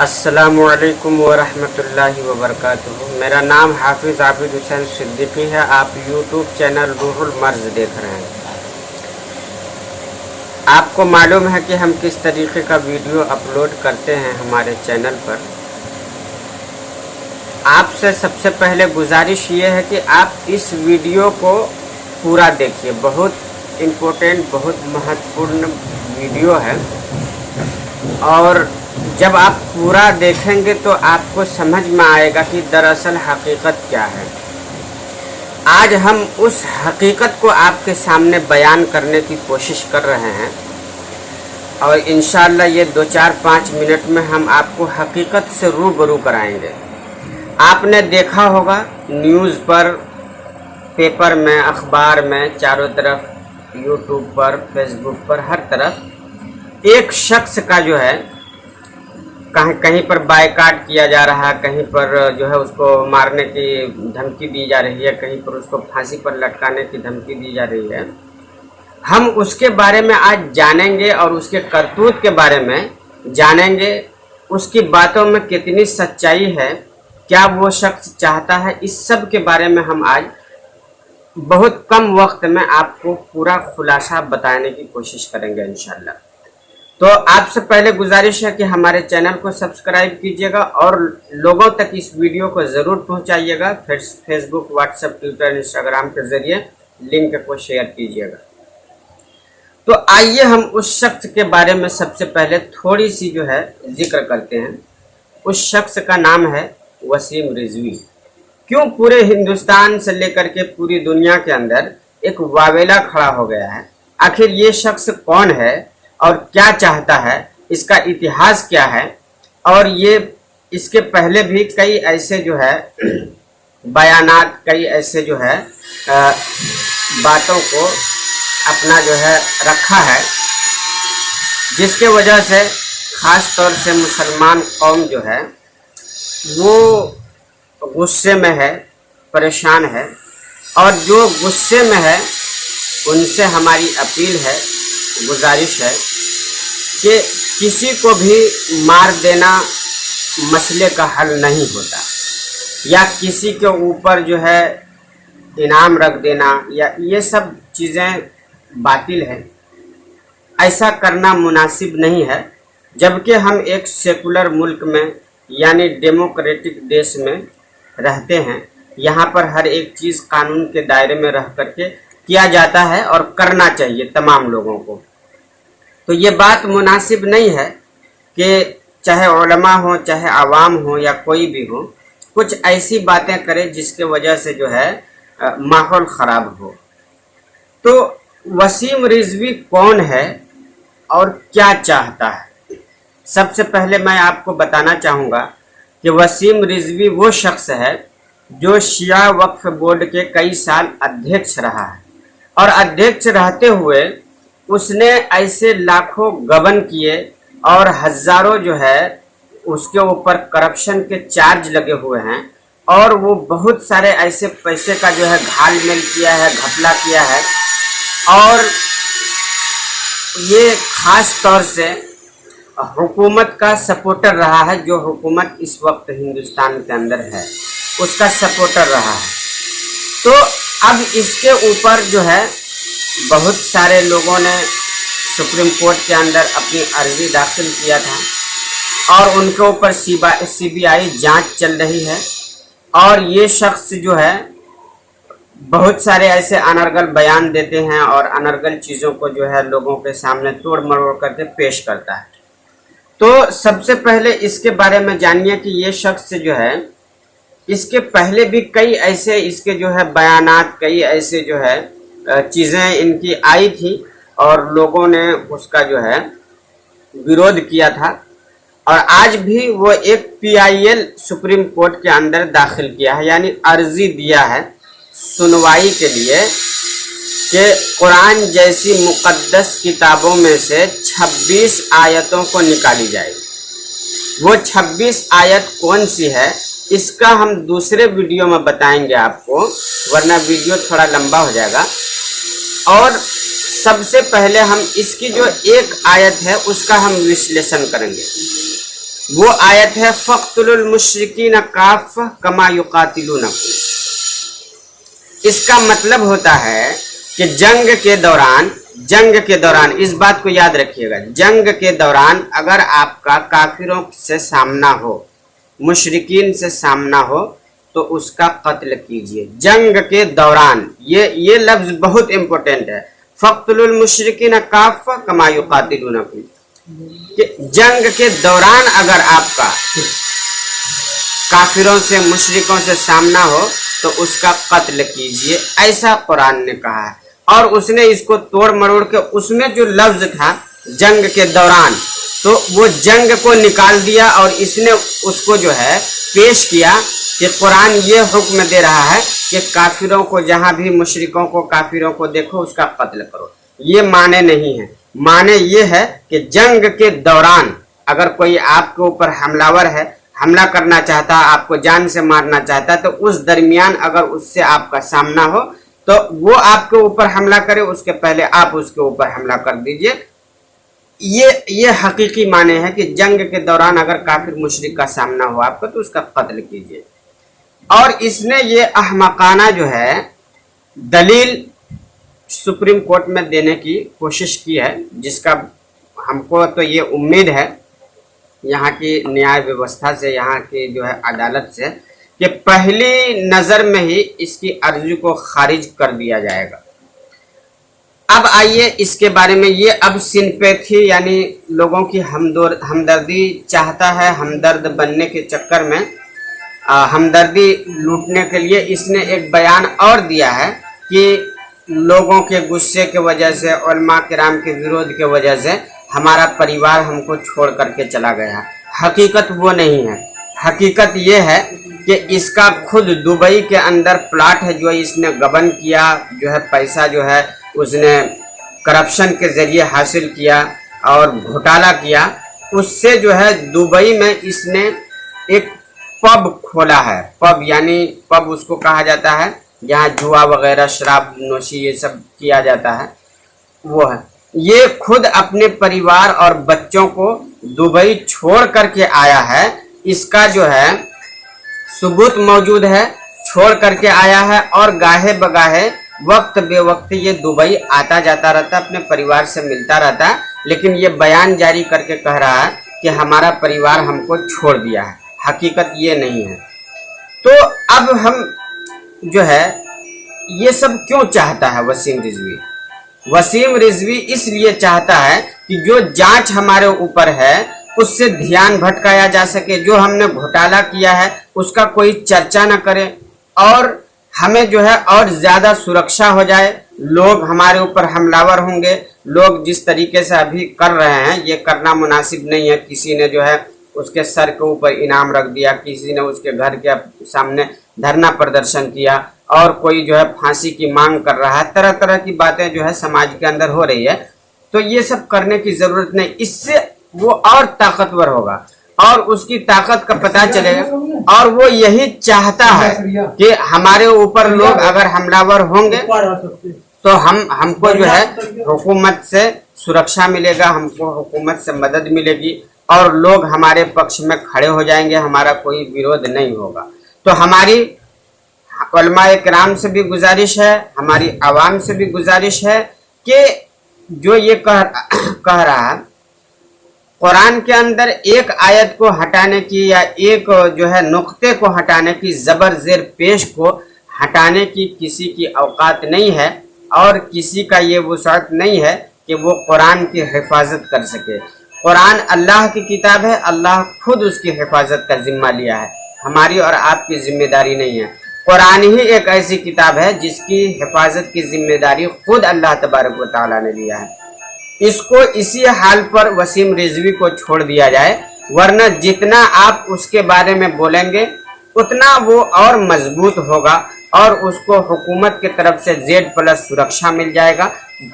अस्सलामुअलैकुम वरहमतुल्लाहि वबरकातुहू। मेरा नाम हाफिज़ आबिद हुसैन सिद्दीकी है। आप यूट्यूब चैनल रूहुल मर्ज देख रहे हैं। आपको मालूम है कि हम किस तरीके का वीडियो अपलोड करते हैं हमारे चैनल पर। आपसे सबसे पहले गुजारिश ये है कि आप इस वीडियो को पूरा देखिए। बहुत इम्पोर्टेंट, बहुत महत्वपूर्ण वीडियो है और जब आप पूरा देखेंगे तो आपको समझ में आएगा कि दरअसल हकीकत क्या है। आज हम उस हकीकत को आपके सामने बयान करने की कोशिश कर रहे हैं और इंशाअल्लाह ये 2-4-5 मिनट में हम आपको हकीकत से रूबरू कराएंगे। आपने देखा होगा न्यूज़ पर, पेपर में, अखबार में, चारों तरफ यूट्यूब पर, फेसबुक पर, हर तरफ एक शख्स का जो है कहीं पर बायकाट किया जा रहा है, कहीं पर जो है उसको मारने की धमकी दी जा रही है, कहीं पर उसको फांसी पर लटकाने की धमकी दी जा रही है। हम उसके बारे में आज जानेंगे और उसके करतूत के बारे में जानेंगे। उसकी बातों में कितनी सच्चाई है, क्या वो शख्स चाहता है, इस सब के बारे में हम आज बहुत कम वक्त में आपको पूरा खुलासा बताने की कोशिश करेंगे इंशाअल्लाह। तो आपसे पहले गुजारिश है कि हमारे चैनल को सब्सक्राइब कीजिएगा और लोगों तक इस वीडियो को ज़रूर पहुंचाइएगा। फेसबुक, व्हाट्सएप, ट्विटर, इंस्टाग्राम के ज़रिए लिंक को शेयर कीजिएगा। तो आइए हम उस शख्स के बारे में सबसे पहले थोड़ी सी जो है जिक्र करते हैं। उस शख्स का नाम है वसीम रिजवी। क्यों पूरे हिंदुस्तान से लेकर के पूरी दुनिया के अंदर एक वावेला खड़ा हो गया है? आखिर ये शख्स कौन है और क्या चाहता है, इसका इतिहास क्या है? और ये इसके पहले भी कई ऐसे जो है बयानात, कई ऐसे जो है बातों को अपना जो है रखा है, जिसके वजह से ख़ास तौर से मुसलमान कौम जो है वो गुस्से में है, परेशान है। और जो गुस्से में है उनसे हमारी अपील है, गुजारिश है कि किसी को भी मार देना मसले का हल नहीं होता, या किसी के ऊपर जो है इनाम रख देना, या ये सब चीज़ें बातिल है। ऐसा करना मुनासिब नहीं है। जबकि हम एक सेकुलर मुल्क में यानी डेमोक्रेटिक देश में रहते हैं, यहाँ पर हर एक चीज़ कानून के दायरे में रह करके किया जाता है और करना चाहिए तमाम लोगों को। तो ये बात मुनासिब नहीं है कि चाहे उलमा हो, चाहे आवाम हो, या कोई भी हो, कुछ ऐसी बातें करे जिसके वजह से जो है माहौल ख़राब हो। तो वसीम रिजवी कौन है और क्या चाहता है? सबसे पहले मैं आपको बताना चाहूँगा कि वसीम रिजवी वो शख्स है जो शिया वक्फ बोर्ड के कई साल अध्यक्ष रहा है और अध्यक्ष रहते हुए उसने ऐसे लाखों गबन किए और हज़ारों जो है उसके ऊपर करप्शन के चार्ज लगे हुए हैं, और वो बहुत सारे ऐसे पैसे का जो है घालमेल किया है, घपला किया है। और ये ख़ास तौर से हुकूमत का सपोर्टर रहा है। जो हुकूमत इस वक्त हिंदुस्तान के अंदर है उसका सपोर्टर रहा है। तो अब इसके ऊपर जो है बहुत सारे लोगों ने सुप्रीम कोर्ट के अंदर अपनी अर्जी दाखिल किया था और उनके ऊपर CBI जांच चल रही है। और ये शख्स जो है बहुत सारे ऐसे अनर्गल बयान देते हैं और अनर्गल चीज़ों को जो है लोगों के सामने तोड़ मरोड़ करके पेश करता है। तो सबसे पहले इसके बारे में जानिए कि ये शख्स जो है, इसके पहले भी कई ऐसे इसके जो है बयानात, कई ऐसे जो है चीज़ें इनकी आई थी और लोगों ने उसका जो है विरोध किया था। और आज भी वो एक PIL सुप्रीम कोर्ट के अंदर दाखिल किया है, यानी अर्जी दिया है सुनवाई के लिए कि कुरान जैसी मुक़द्दस किताबों में से 26 आयतों को निकाली जाए। वो 26 आयत कौन सी है इसका हम दूसरे वीडियो में बताएंगे आपको, वरना वीडियो थोड़ा लंबा हो जाएगा। और सबसे पहले हम इसकी जो एक आयत है उसका हम विश्लेषण करेंगे। वो आयत है फ़क़्तुलुल मुश्रिकीन काफ़्फ़ा कमा युक़ातिलूनकुम। इसका मतलब होता है कि जंग के दौरान इस बात को याद रखिएगा, जंग के दौरान अगर आपका काफिरों से सामना हो, मुशरिकीन से सामना हो, तो उसका कत्ल कीजिए। जंग के दौरान, ये लफ्ज बहुत इंपॉर्टेंट है, फ़क़्तुलुल मुशरिकीन काफ़्फ़ा कमा युक़ातिलूनकुम। कि जंग के दौरान अगर आपका काफिरों से मुशरिकों से सामना हो तो उसका कत्ल कीजिए, ऐसा कुरान ने कहा है। और उसने इसको तोड़ मरोड़ के उसमें जो लफ्ज था जंग के दौरान, तो वो जंग को निकाल दिया और इसने उसको जो है पेश किया कि कुरान ये हुक्म दे रहा है कि काफिरों को, जहां भी मुशरिकों को, काफिरों को देखो उसका कत्ल करो। ये माने नहीं है। माने ये है कि जंग के दौरान अगर कोई आपके ऊपर हमलावर है, हमला करना चाहता है, आपको जान से मारना चाहता है, तो उस दरमियान अगर उससे आपका सामना हो तो वो आपके ऊपर हमला करे, उसके पहले आप उसके ऊपर हमला कर दीजिए। ये हकीकी माने हैं कि जंग के दौरान अगर काफिर मुशरिक का सामना हो आपको तो उसका कत्ल कीजिए। और इसने ये अहमकाना जो है दलील सुप्रीम कोर्ट में देने की कोशिश की है, जिसका हमको तो ये उम्मीद है यहाँ की न्याय व्यवस्था से, यहाँ की जो है अदालत से, कि पहली नज़र में ही इसकी अर्जी को खारिज कर दिया जाएगा। अब आइए इसके बारे में, ये अब सिंपैथी यानी लोगों की हमदर्दी चाहता है, हमदर्द बनने के चक्कर में हमदर्दी लूटने के लिए इसने एक बयान और दिया है कि लोगों के गुस्से के वजह से, उलमा किराम के विरोध के वजह से हमारा परिवार हमको छोड़ करके चला गया। हकीकत वो नहीं है। हकीकत ये है कि इसका खुद दुबई के अंदर प्लाट है जो इसने गबन किया, जो है पैसा जो है उसने करप्शन के जरिए हासिल किया और घोटाला किया। उससे जो है दुबई में इसने एक पब खोला है। पब यानी पब उसको कहा जाता है जहाँ जुआ वगैरह, शराब नोशी ये सब किया जाता है, वो है। ये खुद अपने परिवार और बच्चों को दुबई छोड़ करके आया है। इसका जो है सबूत मौजूद है, छोड़ करके आया है और गाहे बगाहे वक्त बेवक्त ये दुबई आता जाता रहता, अपने परिवार से मिलता रहता, लेकिन ये बयान जारी करके कह रहा है कि हमारा परिवार हमको छोड़ दिया है। हकीकत ये नहीं है। तो अब हम जो है ये सब क्यों चाहता है वसीम रिजवी? वसीम रिजवी इसलिए चाहता है कि जो जांच हमारे ऊपर है उससे ध्यान भटकाया जा सके, जो हमने घोटाला किया है उसका कोई चर्चा न करे और हमें जो है और ज्यादा सुरक्षा हो जाए। लोग हमारे ऊपर हमलावर होंगे, लोग जिस तरीके से अभी कर रहे हैं ये करना मुनासिब नहीं है। किसी ने जो है उसके सर के ऊपर इनाम रख दिया, किसी ने उसके घर के सामने धरना प्रदर्शन किया और कोई जो है फांसी की मांग कर रहा है। तरह तरह की बातें जो है समाज के अंदर हो रही है। तो ये सब करने की जरूरत नहीं, इससे वो और ताकतवर होगा और उसकी ताकत का पता चलेगा। और वो यही चाहता है कि हमारे ऊपर लोग अगर हमलावर होंगे तो हमको जो है हुकूमत से सुरक्षा मिलेगा, हमको हुकूमत से मदद मिलेगी और लोग हमारे पक्ष में खड़े हो जाएंगे, हमारा कोई विरोध नहीं होगा। तो हमारी उलमाए किराम से भी गुजारिश है, हमारी आवाम से भी गुजारिश है कि जो ये कह रहा है कुरान के अंदर एक आयत को हटाने की या एक जो है नुक्ते को हटाने की, ज़बर ज़ेर पेश को हटाने की किसी की औकात नहीं है और किसी का ये वुसात नहीं है कि वो कुरान की हिफाजत कर सके। कुरान अल्लाह की किताब है, अल्लाह खुद उसकी हिफाजत का जिम्मा लिया है, हमारी और आपकी जिम्मेदारी नहीं है। कुरान ही एक ऐसी किताब है जिसकी हिफाजत की जिम्मेदारी खुद अल्लाह तबारक व तआला ने लिया है। इसको इसी हाल पर वसीम रिजवी को छोड़ दिया जाए, वरना जितना आप उसके बारे में बोलेंगे उतना वो और मजबूत होगा और उसको हुकूमत की तरफ से Z+ सुरक्षा मिल जाएगा,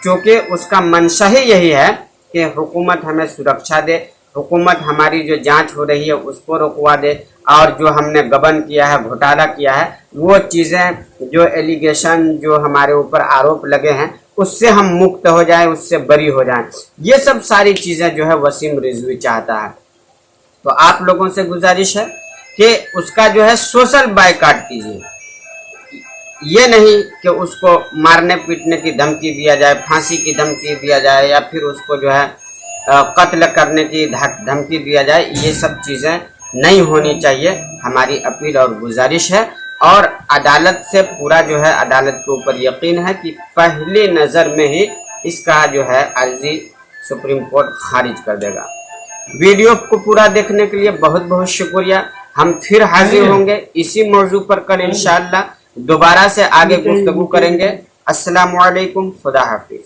क्योंकि उसका मंशा ही यही है कि हुकूमत हमें सुरक्षा दे, हुकूमत हमारी जो जांच हो रही है उसको रुकवा दे और जो हमने गबन किया है, घोटाला किया है, वो चीज़ें जो एलिगेशन जो हमारे ऊपर आरोप लगे हैं उससे हम मुक्त हो जाएं, उससे बरी हो जाएं। ये सब सारी चीज़ें जो है वसीम रिजवी चाहता है। तो आप लोगों से गुजारिश है कि उसका जो है सोशल बायकॉट कीजिए। ये नहीं कि उसको मारने पीटने की धमकी दिया जाए, फांसी की धमकी दिया जाए, या फिर उसको जो है कत्ल करने की धमकी दिया जाए। ये सब चीज़ें नहीं होनी चाहिए, हमारी अपील और गुजारिश है। और अदालत से पूरा जो है अदालत के ऊपर यकीन है कि पहली नज़र में ही इसका जो है अर्जी सुप्रीम कोर्ट खारिज कर देगा। वीडियो को पूरा देखने के लिए बहुत बहुत शुक्रिया। हम फिर हाजिर होंगे इसी मौजू पर कल इंशाअल्लाह दोबारा से आगे गुफ्तगू करेंगे। अस्सलामु अलैकुम, खुदा हाफिज।